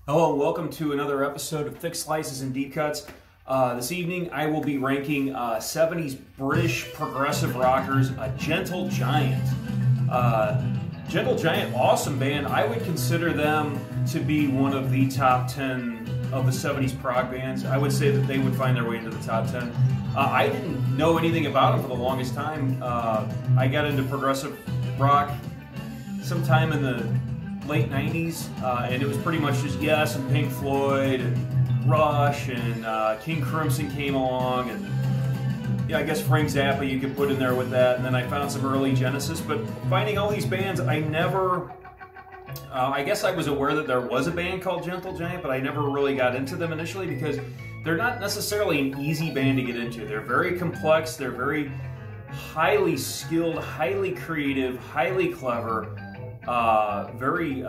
Hello and welcome to another episode of Thick Slices and Deep Cuts. This evening I will be ranking 70s British progressive rockers, Gentle Giant. Gentle Giant, awesome band. I would consider them to be one of the top 10 of the 70s prog bands. I would say that they would find their way into the top 10. I didn't know anything about them for the longest time. I got into progressive rock sometime in the late 90s, and it was pretty much just Yes and Pink Floyd and Rush and King Crimson came along, and yeah, I guess Frank Zappa you could put in there with that, and then I found some early Genesis. But finding all these bands, I never, I guess I was aware that there was a band called Gentle Giant, but I never really got into them initially because they're not necessarily an easy band to get into. They're very complex, they're very highly skilled, highly creative, highly clever, very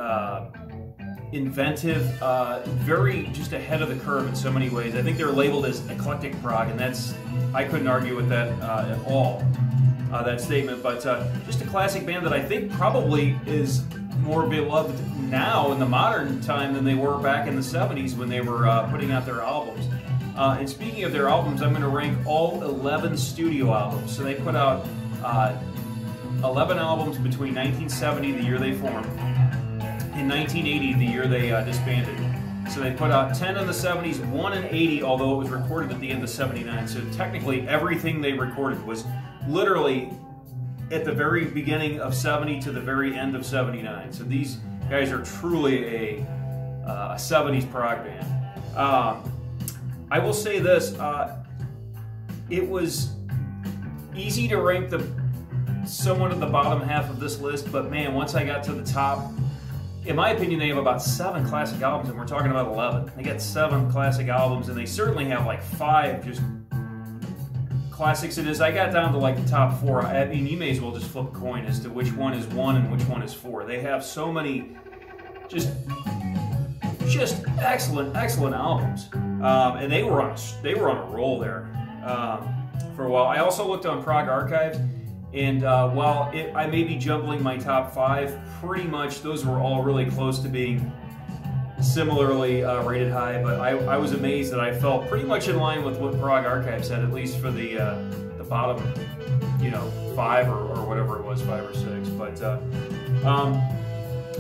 inventive, very just ahead of the curve in so many ways. I think they're labeled as eclectic prog, and that's, I couldn't argue with that at all, that statement. But just a classic band that I think probably is more beloved now in the modern time than they were back in the 70s when they were putting out their albums. And speaking of their albums, I'm going to rank all 11 studio albums. So they put out 11 albums between 1970, the year they formed, and 1980, the year they disbanded. So they put out 10 in the 70s, 1 in 80, although it was recorded at the end of 79. So technically everything they recorded was literally at the very beginning of 70 to the very end of 79. So these guys are truly a 70s prog band. I will say this, it was easy to rank someone at the bottom half of this list, but man, once I got to the top, in my opinion, they have about 7 classic albums, and we're talking about 11. They got 7 classic albums, and they certainly have like 5 just classics. It is, I got down to like the top 4. I mean, you may as well just flip a coin as to which one is 1 and which one is 4. They have so many just excellent albums, and they were on a roll there for a while. I also looked on Prog Archives. And while I may be jumbling my top 5, pretty much those were all really close to being similarly rated high. But I was amazed that I felt pretty much in line with what Prog Archive said, at least for the bottom, 5 or whatever it was, 5 or 6. But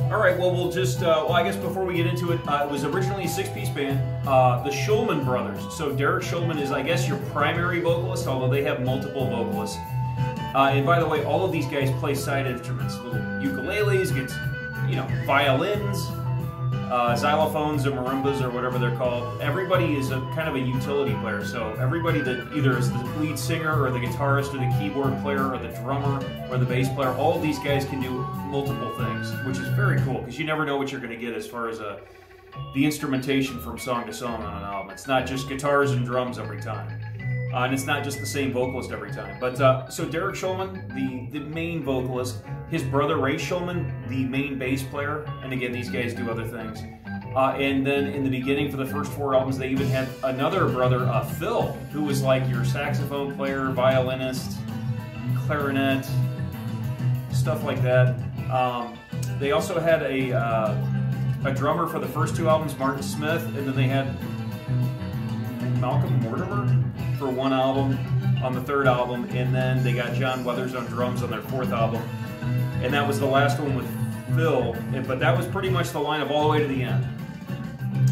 all right, well we'll just I guess before we get into it, it was originally a 6-piece band, the Shulman brothers. So Derek Shulman is, I guess, your primary vocalist, although they have multiple vocalists. And by the way, all of these guys play side instruments, little ukuleles, violins, xylophones or marimbas or whatever they're called. Everybody is a kind of a utility player, so everybody that either is the lead singer or the guitarist or the keyboard player or the drummer or the bass player, all of these guys can do multiple things, which is very cool because you never know what you're going to get as far as the instrumentation from song to song on an album. It's not just guitars and drums every time. And it's not just the same vocalist every time. But so Derek Shulman, the main vocalist, his brother Ray Shulman, the main bass player, and again, these guys do other things. And then in the beginning, for the first 4 albums, they even had another brother, Phil, who was like your saxophone player, violinist, clarinet, stuff like that. They also had a drummer for the first 2 albums, Martin Smith, and then they had Malcolm Mortimer for 1 album on the 3rd album, and then they got John Weathers on drums on their 4th album, and that was the last one with Phil. But that was pretty much the lineup all the way to the end.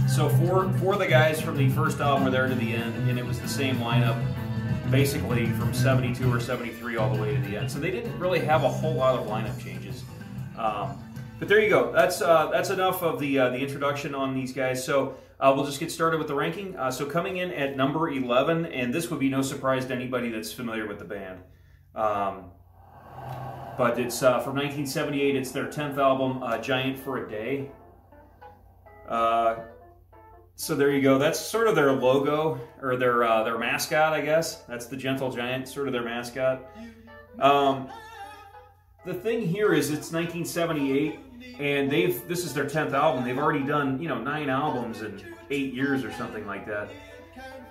So 4 of the guys from the first album were there to the end, and it was the same lineup basically from 72 or 73 all the way to the end. So they didn't really have a whole lot of lineup changes. But there you go. That's enough of the introduction on these guys. So we'll just get started with the ranking. So coming in at number 11, and this would be no surprise to anybody that's familiar with the band. But it's from 1978. It's their 10th album, Giant for a Day. So there you go. That's sort of their logo, or their mascot, I guess. That's the Gentle Giant, sort of their mascot. The thing here is it's 1978, and this is their 10th album. They've already done, 9 albums in 8 years or something like that.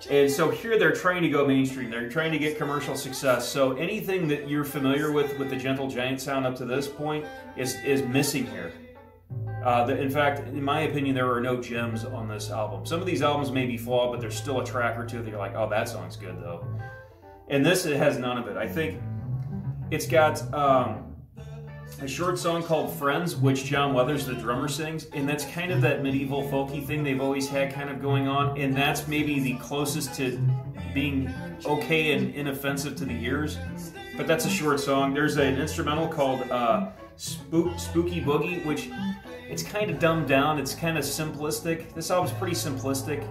And so here they're trying to go mainstream. They're trying to get commercial success. So anything that you're familiar with the Gentle Giant sound up to this point is missing here. In fact, in my opinion, there are no gems on this album. Some of these albums may be flawed, but there's still a track or two that you're like, oh, that song's good, though. And this, it has none of it. I think it's got a short song called Friends, which John Weathers, the drummer, sings, and that's kind of that medieval folky thing they've always had kind of going on, and that's maybe the closest to being okay and inoffensive to the ears, but that's a short song. There's an instrumental called Spooky Boogie, which it's kind of dumbed down. It's kind of simplistic. This album's pretty simplistic.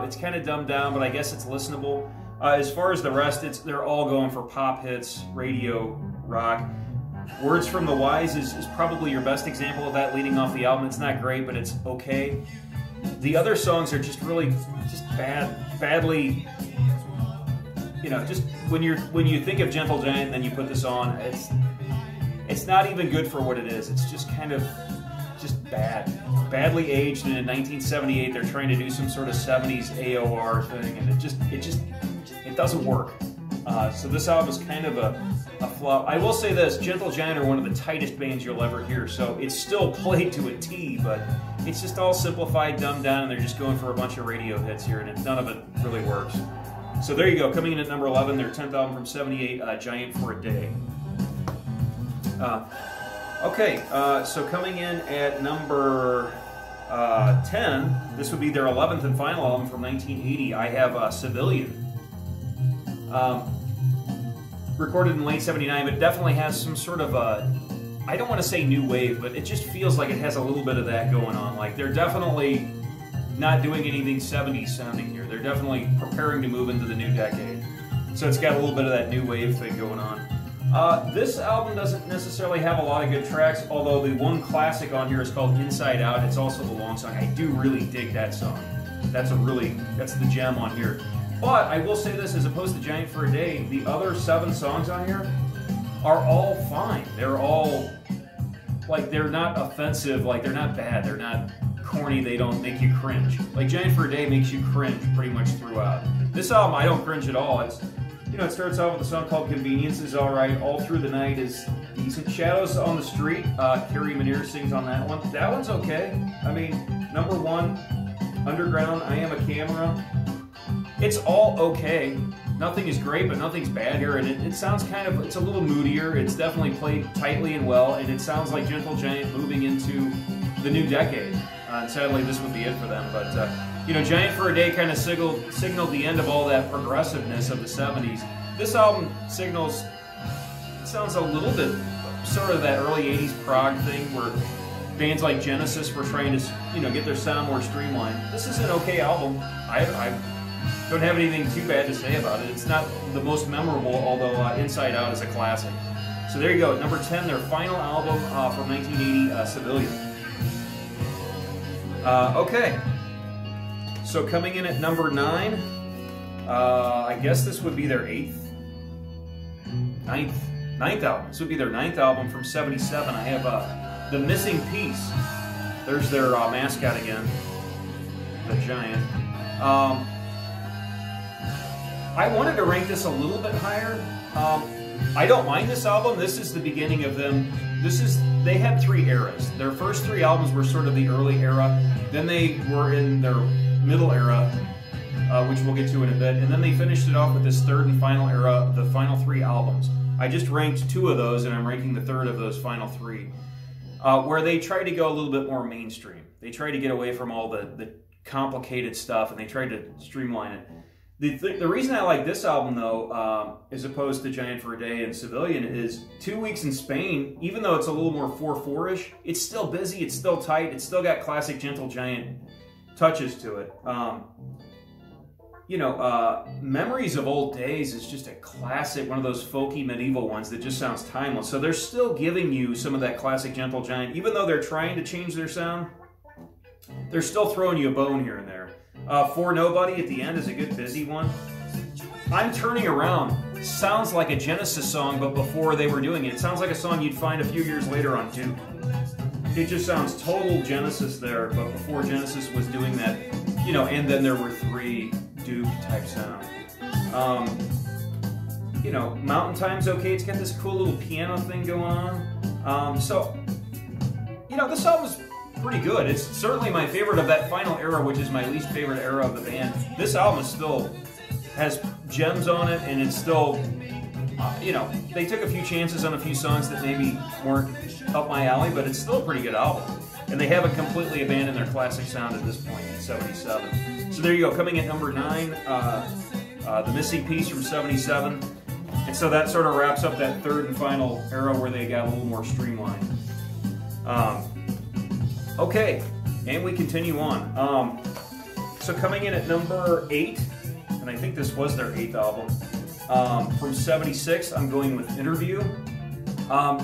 It's kind of dumbed down, but I guess it's listenable. As far as the rest, they're all going for pop hits, radio, rock. Words from the Wise is probably your best example of that leading off the album. It's not great, but it's okay. The other songs are just really badly, you know, just when you think of Gentle Giant and then you put this on, it's not even good for what it is. It's just kind of just badly aged, and in 1978 they're trying to do some sort of 70s AOR thing, and it doesn't work. So this album is kind of a flop. I will say this, Gentle Giant are one of the tightest bands you'll ever hear, so it's still played to a T, but it's just all simplified, dumbed down, and they're just going for a bunch of radio hits here, and none of it really works. So there you go, coming in at number 11, their 10th album from 78, Giant for a Day. So coming in at number 10, this would be their 11th and final album from 1980, I have Civilian. Recorded in late 79, but definitely has some sort of I don't want to say new wave, but it just feels like it has a little bit of that going on. Like, they're definitely not doing anything 70s sounding here. They're definitely preparing to move into the new decade. So it's got a little bit of that new wave thing going on. This album doesn't necessarily have a lot of good tracks, although the one classic on here is called Inside Out. It's also the long song. I do really dig that song. That's the gem on here. But I will say this, as opposed to Giant for a Day, the other 7 songs on here are all fine. They're all, like, they're not offensive, like, they're not bad, they're not corny, they don't make you cringe. Like, Giant for a Day makes you cringe pretty much throughout. This album, I don't cringe at all. It's, you know, it starts off with a song called Convenience is alright, All Through the Night is decent. Shadows on the Street, Carrie Manier sings on that one. That one's okay. I mean, number 1, Underground, I Am a Camera. It's all okay. Nothing is great, but nothing's bad here, and it sounds kind of, it's a little moodier. It's definitely played tightly and well, and it sounds like Gentle Giant moving into the new decade. And sadly, this would be it for them, but you know, Giant for a Day kind of signaled the end of all that progressiveness of the 70s. This album signals, it sounds a little bit sort of that early 80s prog thing where bands like Genesis were trying to, you know, get their sound more streamlined. This is an okay album. I don't have anything too bad to say about it. It's not the most memorable, although Inside Out is a classic. So there you go, number 10, their final album from 1980, Civilian. Okay, so coming in at number 9, I guess this would be their ninth album. This would be their 9th album from 77. I have The Missing Piece. There's their mascot again, the Giant. I wanted to rank this a little bit higher. I don't mind this album. This is the beginning of them. They had 3 eras. Their first 3 albums were sort of the early era. Then they were in their middle era, which we'll get to in a bit. And then they finished it off with this 3rd and final era, the final 3 albums. I just ranked 2 of those, and I'm ranking the 3rd of those final 3, where they tried to go a little bit more mainstream. They tried to get away from all the complicated stuff, and they tried to streamline it. The reason I like this album, though, as opposed to Giant for a Day and Civilian, is 2 Weeks in Spain, even though it's a little more 4/4-ish, it's still busy, it's still tight, it's still got classic Gentle Giant touches to it. You know, Memories of Old Days is just a classic, one of those folky medieval ones that just sounds timeless. So they're still giving you some of that classic Gentle Giant, even though they're trying to change their sound, they're still throwing you a bone here and there. For Nobody at the end is a good busy one. I'm Turning Around sounds like a Genesis song, but before they were doing it. It sounds like a song you'd find a few years later on Duke. It just sounds total Genesis there, but before Genesis was doing that, you know, and then there were 3 Duke type sound. You know, Mountain Time's okay. It's got this cool little piano thing going on. So, you know, this album's pretty good. It's certainly my favorite of that final era, which is my least favorite era of the band. This album is still has gems on it, and it's still, you know, they took a few chances on a few songs that maybe weren't up my alley, but it's still a pretty good album. And they haven't completely abandoned their classic sound at this point in 77. So there you go, coming at number 9, The Missing Piece from 77. And so that sort of wraps up that third and final era where they got a little more streamlined. Okay, and we continue on. So coming in at number 8, and I think this was their 8th album, from 76, I'm going with Interview.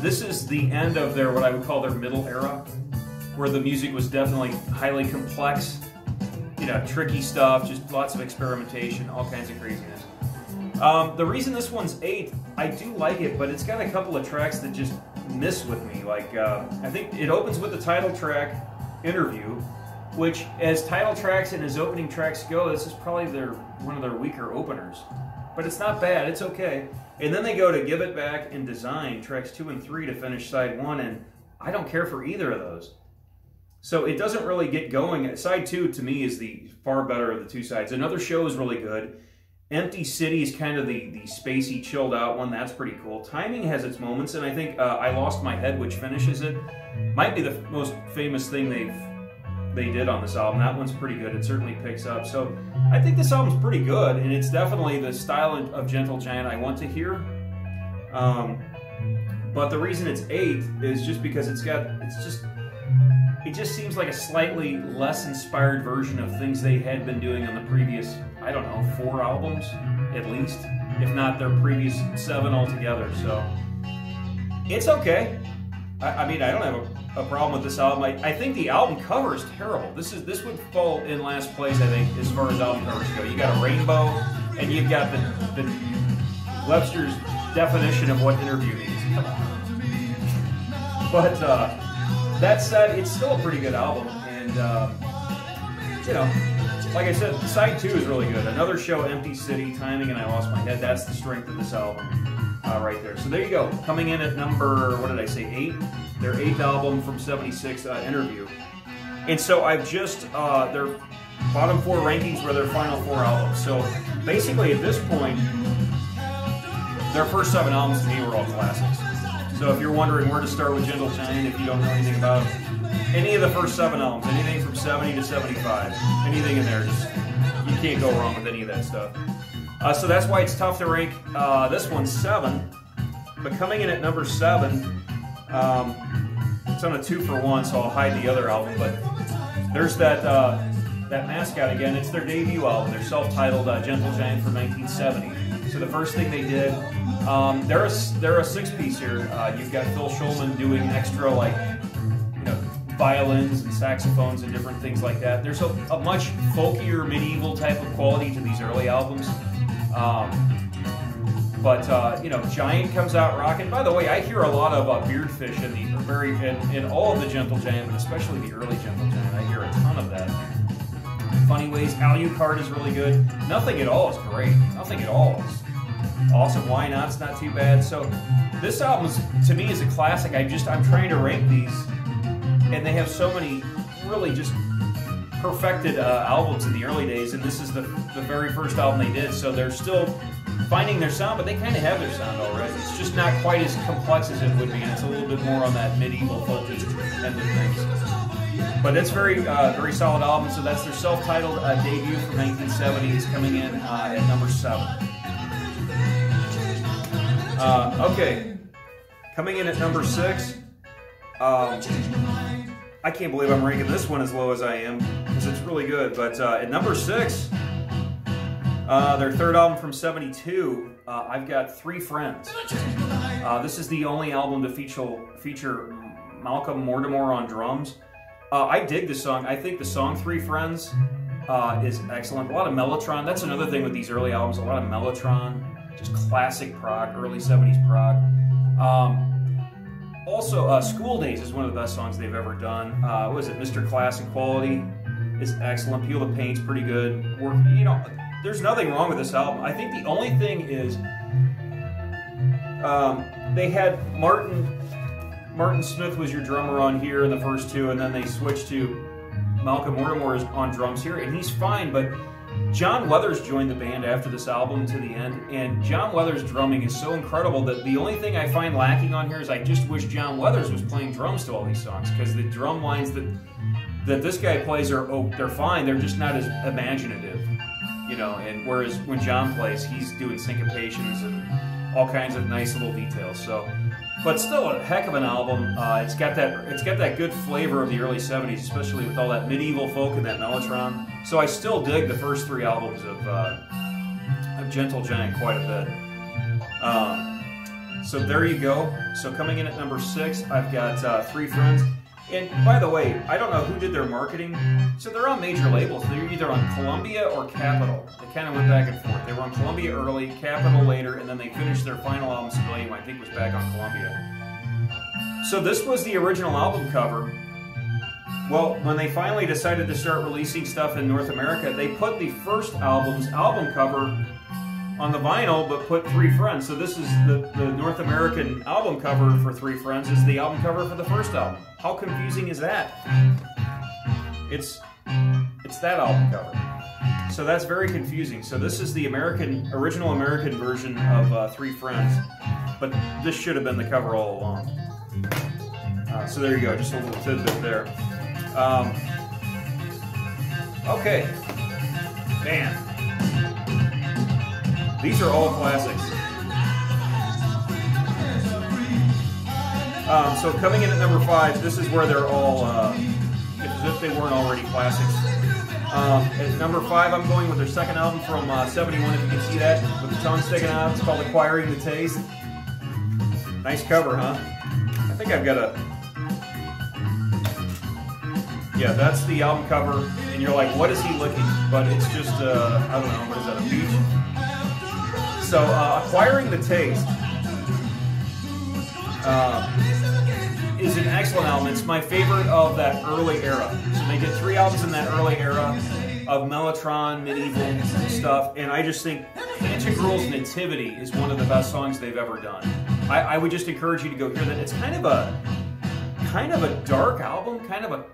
This is the end of their, what I would call their middle era, where the music was definitely highly complex, you know, tricky stuff, just lots of experimentation, all kinds of craziness. The reason this one's 8, I do like it, but it's got a couple of tracks that just miss with me. Like, I think it opens with the title track, Interview, which, as title tracks and as opening tracks go, this is probably one of their weaker openers. But it's not bad, it's okay. And then they go to Give It Back and Design, tracks 2 and 3 to finish side 1, and I don't care for either of those. So it doesn't really get going. Side 2, to me, is the far better of the two sides. Another Show is really good. Empty City is kind of the spacey, chilled out one. That's pretty cool. Timing has its moments, and I think I Lost My Head, which finishes it, might be the most famous thing they did on this album. That one's pretty good. It certainly picks up. So I think this album's pretty good, and it's definitely the style of Gentle Giant I want to hear. But the reason it's 8 is just because it just seems like a slightly less inspired version of things they had been doing on the previous, I don't know, 4 albums at least, if not their previous 7 altogether. So it's okay. I mean, I don't have a problem with this album. I think the album cover is terrible. This would fall in last place, I think, as far as album covers go. You got a rainbow, and you've got the Webster's definition of what Interview means. Come on. But that said, it's still a pretty good album, and you know, like I said, side 2 is really good. Another Show, Empty City, Timing, and I Lost My Head. That's the strength of this album right there. So there you go. Coming in at number, what did I say, 8? Their 8th album from 76, Interview. And so I've just, their bottom 4 rankings were their final 4 albums. So basically at this point, their first 7 albums to me were all classics. So if you're wondering where to start with Gentle Giant, if you don't know anything about any of the first 7 albums, anything from 70 to 75, anything in there, just you can't go wrong with any of that stuff. So that's why it's tough to rank this one 7. But coming in at number 7, it's on a 2-for-1, so I'll hide the other album. But there's that Mascot again. It's their debut album. Their self-titled Gentle Giant from 1970. So the first thing they did, they're a 6-piece here. You've got Phil Schulman doing extra, like, you know, violins and saxophones and different things like that. There's a much folkier, medieval type of quality to these early albums. But you know, Giant comes out rocking. By the way, I hear a lot of Beardfish in all of the Gentle Giant, but especially the early Gentle Giant. I hear a ton of that. Funny Ways, Alucard is really good. Nothing at All is great. Nothing at All is awesome. Why Not's not too bad. So this album, to me, is a classic. I'm trying to rank these, and they have so many really just perfected albums in the early days, and this is the very first album they did. So they're still finding their sound, but they kind of have their sound already. It's just not quite as complex as it would be, and it's a little bit more on that medieval folky end of things. But it's very solid album. So that's their self-titled debut from 1970. It's coming in at number 7. Okay, coming in at number 6. I can't believe I'm ranking this one as low as I am, because it's really good. But at number 6, their third album from 72, I've got Three Friends. This is the only album to feature Malcolm Mortimer on drums. I dig this song. I think the song Three Friends is excellent. A lot of Mellotron. That's another thing with these early albums. A lot of Mellotron. Just classic prog, early 70s prog. Also, School Days is one of the best songs they've ever done. What was it? Mr. Class and Quality is excellent. Peel the Paint's pretty good. You know, there's nothing wrong with this album. I think the only thing is they had Martin Martin Smith was your drummer on here in the first two, and then they switched to Malcolm Mortimer on drums here, and he's fine, but John Weathers joined the band after this album to the end, and John Weathers' drumming is so incredible that the only thing I find lacking on here is I just wish John Weathers was playing drums to all these songs, because the drum lines that this guy plays are, oh, they're fine, they're just not as imaginative, you know, and whereas when John plays, he's doing syncopations and all kinds of nice little details, so... But still a heck of an album. It's got that good flavor of the early 70s, especially with all that medieval folk and that mellotron. So I still dig the first three albums of Gentle Giant quite a bit. So there you go. So coming in at number 6, I've got Three Friends. And by the way, I don't know who did their marketing. So they're on major labels. They're either on Columbia or Capitol. They kind of went back and forth. They were on Columbia early, Capitol later, and then they finished their final album, Civilian, I think was back on Columbia. So this was the original album cover. Well, when they finally decided to start releasing stuff in North America, they put the first album's album cover on the vinyl, but put Three Friends. So this is the North American album cover for Three Friends is the album cover for the first album. How confusing is that? It's that album cover. So that's very confusing. So this is the original American version of Three Friends, but this should have been the cover all along. So there you go, just a little tidbit there. Okay, man. These are all classics. So coming in at number 5, this is where they're all, as if they weren't already classics. At number 5, I'm going with their second album from 71, if you can see that, with the tongue sticking out. It's called Acquiring the Taste. Nice cover, huh? I think I've got a... Yeah, that's the album cover, and you're like, what is he licking? But it's just, I don't know, what is that, a peach? So, Acquiring the Taste is an excellent album. It's my favorite of that early era. So they did 3 albums in that early era of mellotron, medieval stuff, and I just think Pantagruel's Nativity is one of the best songs they've ever done. I would just encourage you to go hear that. It's kind of a dark album, kind of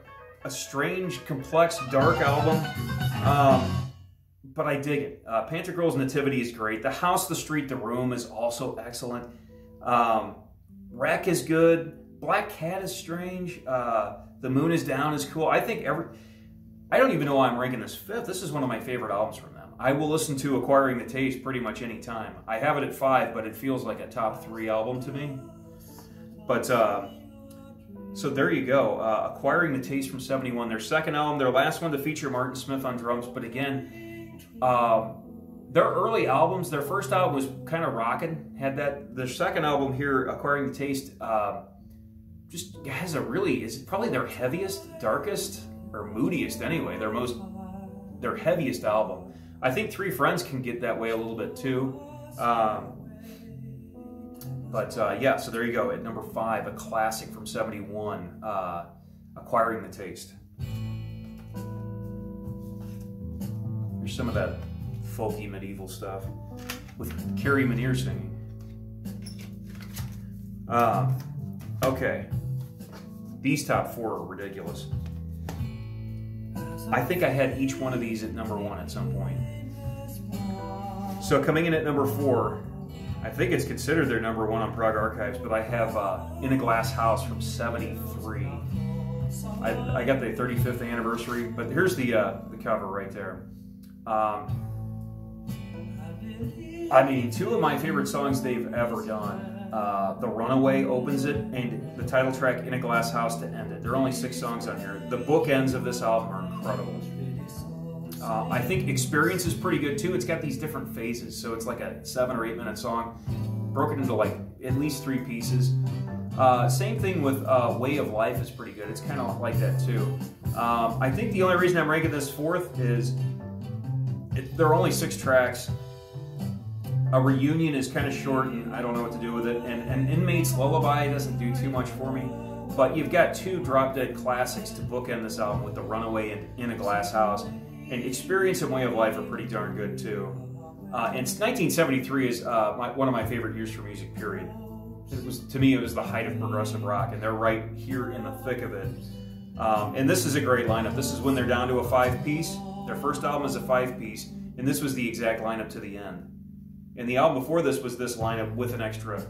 a strange, complex, dark album. But I dig it. Pantagruel's Nativity is great. The House, the Street, the Room is also excellent. Wreck is good. Black Cat is strange. The Moon is Down is cool. I think I don't even know why I'm ranking this 5th. This is one of my favorite albums from them. I will listen to Acquiring the Taste pretty much any time. I have it at 5, but it feels like a top 3 album to me. But, so there you go. Acquiring the Taste from 71. Their second album, their last one to feature Martin Smith on drums, but again... their early albums, their first album was kind of rocking, had that. Their second album here, Acquiring the Taste, just has is probably their heaviest, darkest, or moodiest anyway, their heaviest album. I think Three Friends can get that way a little bit too. Yeah, so there you go, at number 5, a classic from 71, Acquiring the Taste. There's some of that folky medieval stuff with Carrie Manier singing. Okay, these top 4 are ridiculous. I think I had each one of these at number 1 at some point. So coming in at number 4, I think it's considered their number 1 on Prog Archives, but I have In a Glass House from 73. I got the 35th anniversary, but here's the cover right there. I mean, 2 of my favorite songs they've ever done. The Runaway opens it, and the title track, In a Glass House, to end it. There are only 6 songs on here. The bookends of this album are incredible. I think Experience is pretty good too. It's got these different phases, so it's like a 7 or 8 minute song, broken into like at least 3 pieces. Same thing with Way of Life is pretty good. It's kind of like that too. I think the only reason I'm ranking this 4th is there are only 6 tracks. A Reunion is kind of short, and I don't know what to do with it. And Inmate's Lullaby doesn't do too much for me. But you've got 2 drop-dead classics to bookend this album with The Runaway and In a Glass House. And Experience and Way of Life are pretty darn good, too. And 1973 is one of my favorite years for music, period. to me, it was the height of progressive rock, and they're right here in the thick of it. And this is a great lineup. This is when they're down to a 5-piece. Their first album is a 5-piece, and this was the exact lineup to the end. And the album before this was this lineup with an extra,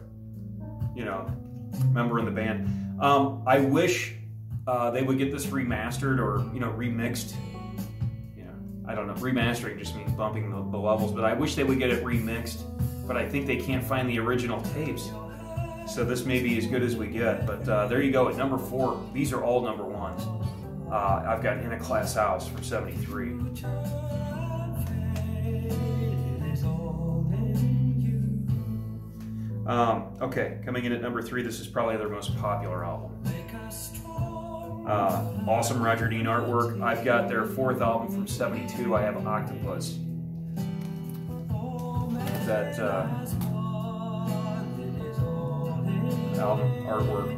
member in the band. I wish they would get this remastered or, remixed. I don't know. Remastering just means bumping the levels, but I wish they would get it remixed. But I think they can't find the original tapes. So this may be as good as we get. But there you go at number 4. These are all number 1s. I've got In a Glass House from '73. Okay, coming in at number 3, this is probably their most popular album. Awesome Roger Dean artwork. I've got their 4th album from '72. I have Octopus. That album artwork.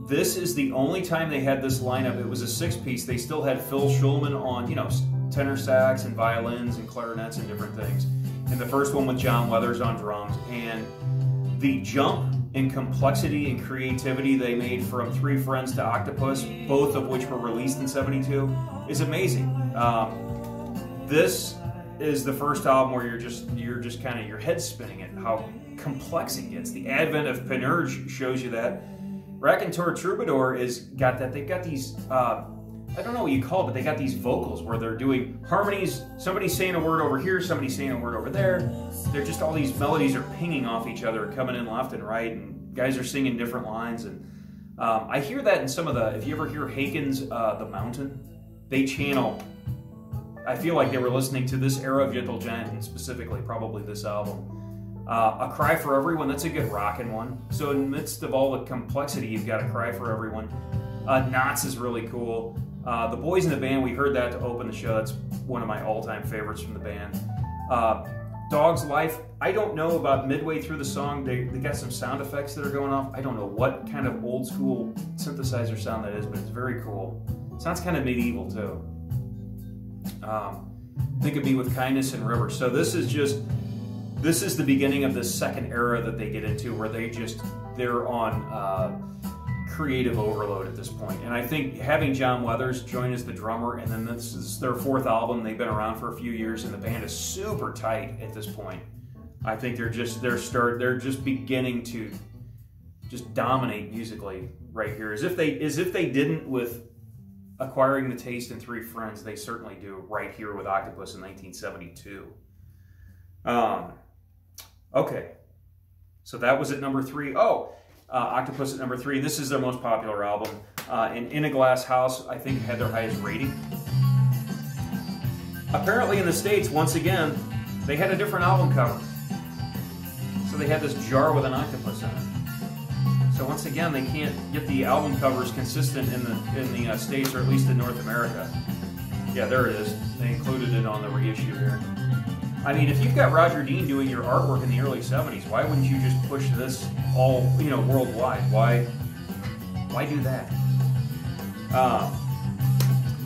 This is the only time they had this lineup. It was a 6-piece. They still had Phil Shulman on, tenor sax and violins and clarinets and different things. And the first one with John Weathers on drums. And the jump in complexity and creativity they made from Three Friends to Octopus, both of which were released in '72, is amazing. This is the first album where you're just kind of your head's spinning at how complex it gets. The advent of Panurge shows you that. Raconteur Troubadour is got that. They've got these. I don't know what you call it, but they got these vocals where they're doing harmonies. Somebody's saying a word over here, somebody's saying a word over there. They're just all these melodies are pinging off each other, coming in left and right, and guys are singing different lines. And I hear that in some of the. If you ever hear Haken's "The Mountain," they channel. I feel like they were listening to this era of Gentle Giant, and specifically probably this album. A Cry for Everyone, that's a good rockin' one. So in the midst of all the complexity, you've got A Cry for Everyone. Knots is really cool. The Boys in the Band, we heard that to open the show. That's one of my all-time favorites from the band. Dog's Life, I don't know about midway through the song. They got some sound effects that are going off. I don't know what kind of old-school synthesizer sound that is, but it's very cool. Sounds kind of medieval, too. Think of Me with Kindness and River. So this is the beginning of the second era that they get into, where they're on creative overload at this point. And I think having John Weathers join as the drummer, and then this is their 4th album. They've been around for a few years, and the band is super tight at this point. I think they're just beginning to just dominate musically right here, as if they didn't with Acquiring the Taste and Three Friends. They certainly do right here with Octopus in 1972. Okay, so that was at number 3. Octopus at number 3. This is their most popular album. And In a Glass House, I think, had their highest rating. Apparently in the States, once again, they had a different album cover. So they had this jar with an octopus in it. So once again, they can't get the album covers consistent in the States, or at least in North America. Yeah, there it is. They included it on the reissue here. I mean, if you've got Roger Dean doing your artwork in the early '70s, why wouldn't you just push this all, worldwide? Why do that?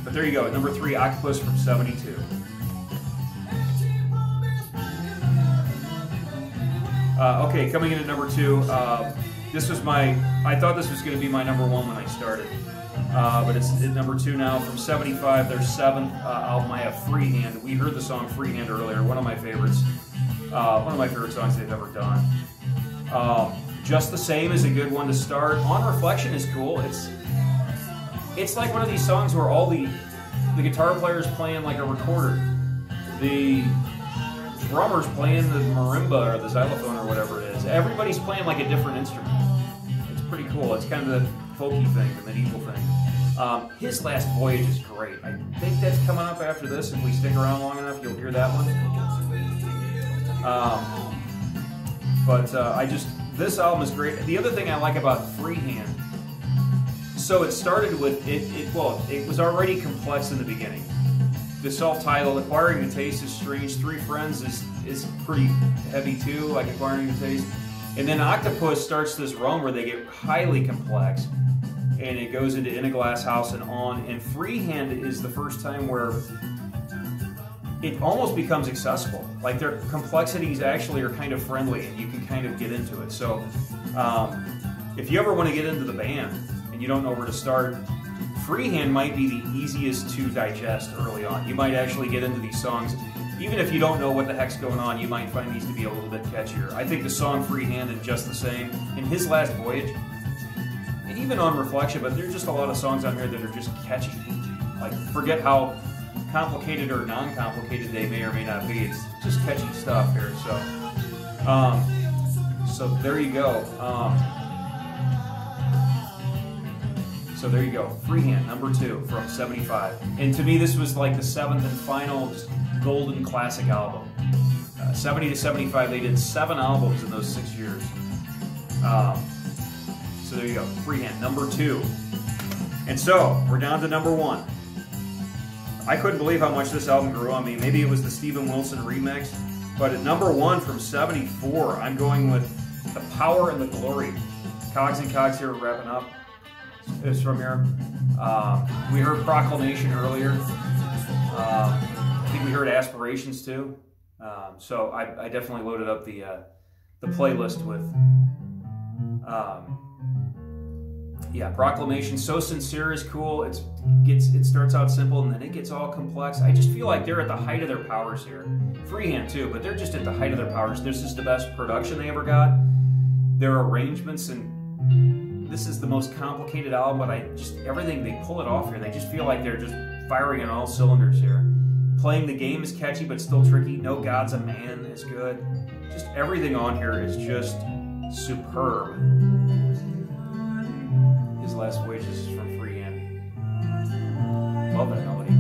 But there you go. Number 3, Octopus from '72. Okay, coming in at number 2. This was I thought this was going to be my number 1 when I started. But it's at number 2 now from '75. Their 7th album. I have Freehand. We heard the song Freehand earlier. One of my favorites. One of my favorite songs they've ever done. Just the Same is a good one to start. On Reflection is cool. It's like one of these songs where all the guitar player's playing like a recorder. The drummer's playing the marimba or the xylophone or whatever it is. Everybody's playing like a different instrument. It's pretty cool. It's kind of the folky thing, the medieval thing. His Last Voyage is great. I think that's coming up after this. If we stick around long enough, you'll hear that one. This album is great. The other thing I like about Freehand, so it started with, it was already complex in the beginning. The self-titled, Acquiring the Taste is strange. Three Friends is pretty heavy too, like Acquiring the Taste. And then Octopus starts this run where they get highly complex, and it goes into In a Glass House and on. And Freehand is the first time where it almost becomes accessible. Like their complexities actually are kind of friendly and you can kind of get into it. So if you ever want to get into the band and you don't know where to start, freehand might be the easiest to digest early on. You might actually get into these songs. Even if you don't know what the heck's going on, you might find these to be a little bit catchier. I think the song Freehand is just the same. In His Last Voyage, and even on Reflection, but there's just a lot of songs on here that are just catchy. Like, forget how complicated or non-complicated they may or may not be. It's just catchy stuff here. So there you go. So there you go. Freehand, number 2 from 75. And to me, this was like the 7th and final golden classic album. 70 to 75, they did 7 albums in those 6 years. So there you go. Freehand, number 2. And so, we're down to number 1. I couldn't believe how much this album grew on me. Maybe it was the Steven Wilson remix. But at number 1 from 74, I'm going with The Power and the Glory. Cogs and Cogs here wrapping up. It's from here. We heard Proclamation earlier. I think we heard Aspirations too. So I definitely loaded up the playlist with yeah, Proclamation. So Sincere is cool. It starts out simple and then it gets all complex. I just feel like they're at the height of their powers here. Freehand too, but they're just at the height of their powers. This is the best production they ever got. Their arrangements, and this is the most complicated album, but everything, they pull it off here. They just feel like they're just firing on all cylinders here. Playing the Game is catchy but still tricky. No God's a Man is good. Just everything on here is just superb. His Last Voyage is from Freehand. Love that melody.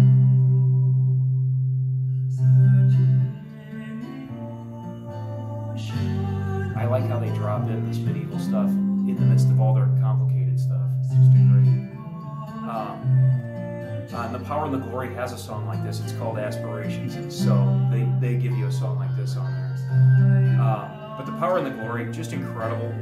I like how they drop in this medieval stuff in the midst of all their complicated stuff. It's just great. And The Power and the Glory has a song like this. It's called Aspirations. So they give you a song like this on there. But The Power and the Glory, just incredible.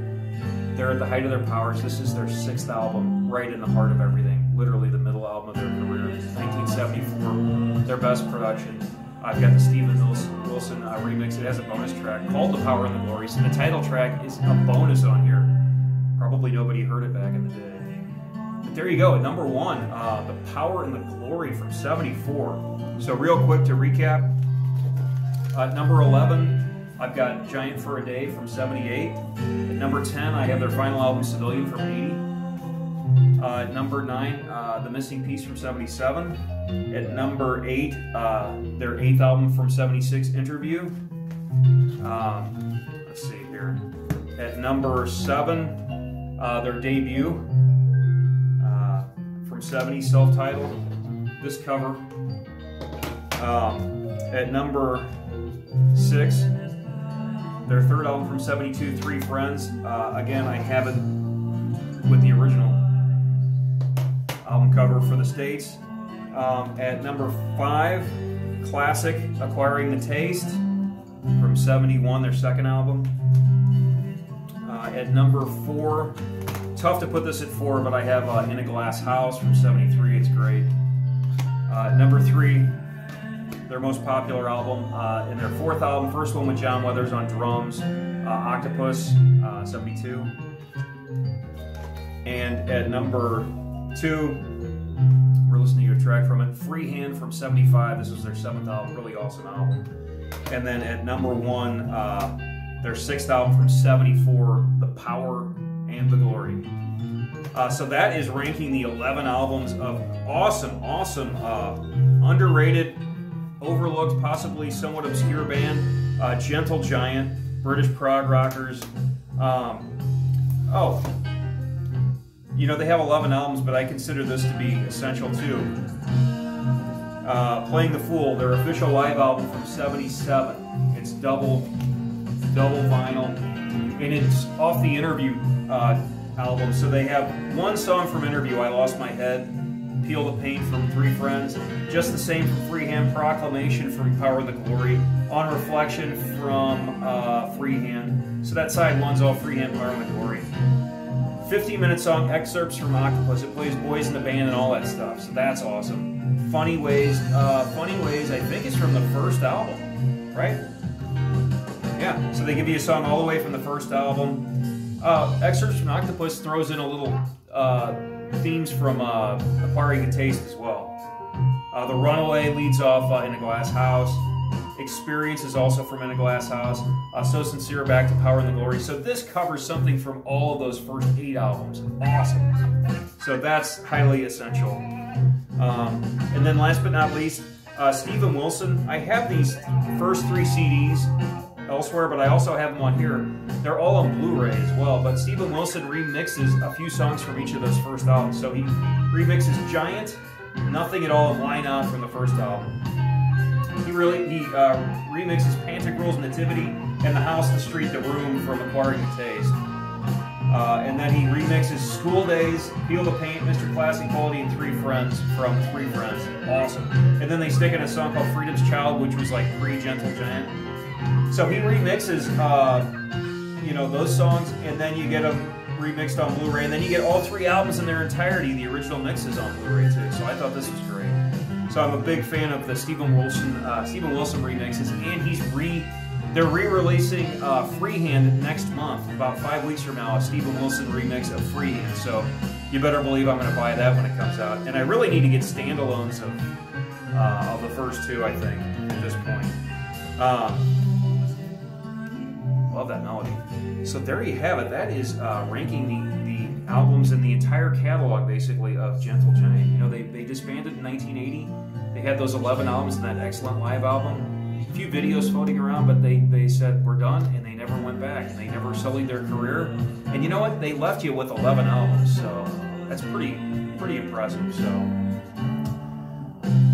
They're at the height of their powers. This is their 6th album, right in the heart of everything. Literally the middle album of their career. 1974, their best production. I've got the Steven Wilson remix. It has a bonus track called The Power and the Glory. So the title track is a bonus on here. Probably nobody heard it back in the day. But there you go, at number 1, The Power and the Glory from 74. So real quick to recap, at number 11, I've got Giant for a Day from 78. At number 10, I have their final album, Civilian, from 80. At number 9, The Missing Piece from 77. At number 8, their 8th album from 76, Interview. Let's see here. At number 7, their debut from 70, self-titled. This cover. At number 6, their 3rd album from 72, Three Friends. Again, I have it with the original album cover for the States. At number 5, classic, Acquiring the Taste from 71, their 2nd album. At number 4, tough to put this at 4, but I have In a Glass House from 73, it's great. Number 3, their most popular album, in their 4th album, first one with John Weathers on drums, Octopus, 72. And at number 2, we're listening to a track from it, Freehand from 75. This was their 7th album, really awesome album. And then at number 1, their 6th album from 74, The Power and the Glory. So that is ranking the 11 albums of awesome, underrated, overlooked, possibly somewhat obscure band, Gentle Giant, British Prog Rockers. You know, they have 11 albums, but I consider this to be essential too. Playing the Fool, their official live album from 77. It's double vinyl, and it's off the Interview album. So they have one song from Interview, I Lost My Head, Peel the Paint from Three Friends, Just the Same from Freehand, Proclamation from Power and the Glory, On Reflection from Freehand. So that side one's all Freehand, Power and the Glory. 15-minute song, excerpts from Octopus. It plays Boys in the Band and all that stuff, so that's awesome. Funny Ways, I think is from the first album, right? Yeah, so they give you a song all the way from the first album. Excerpts from Octopus throws in a little themes from Acquiring a Taste as well. The Runaway leads off In a Glass House. Experience is also from In a Glass House. So Sincere, Back to Power and the Glory. So this covers something from all of those first 8 albums. Awesome. So that's highly essential. And then last but not least, Steven Wilson. I have these first 3 CDs elsewhere, but I also have them on here. They're all on Blu-ray as well, but Steven Wilson remixes a few songs from each of those first albums. So he remixes Giant, Nothing at All, and Line Out from the first album. He remixes Pantagruel's Nativity and The House, the Street, the Room from Acquiring a Taste. And then he remixes School Days, Peel the Paint, Mr. Classic Quality, and Three Friends from Three Friends. Awesome. And then they stick in a song called Freedom's Child, which was like pre-Gentle Giant. So he remixes, those songs, and then you get them remixed on Blu-ray, and then you get all 3 albums in their entirety, the original mixes on Blu-ray too. So I thought this was great. So I'm a big fan of the Steven Wilson remixes, and they're re-releasing Freehand next month, about 5 weeks from now, a Steven Wilson remix of Freehand. So you better believe I'm going to buy that when it comes out. And I really need to get standalones of the first 2, I think, at this point. Love that melody. So there you have it. That is ranking the albums in the entire catalog, basically, of Gentle Giant. You know, they disbanded in 1980. They had those 11 albums and that excellent live album. A few videos floating around, but they said, we're done, and they never went back, and they never sullied their career. And you know what? They left you with 11 albums, so that's pretty impressive. So,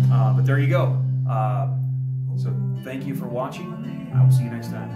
but there you go. So thank you for watching. I will see you next time.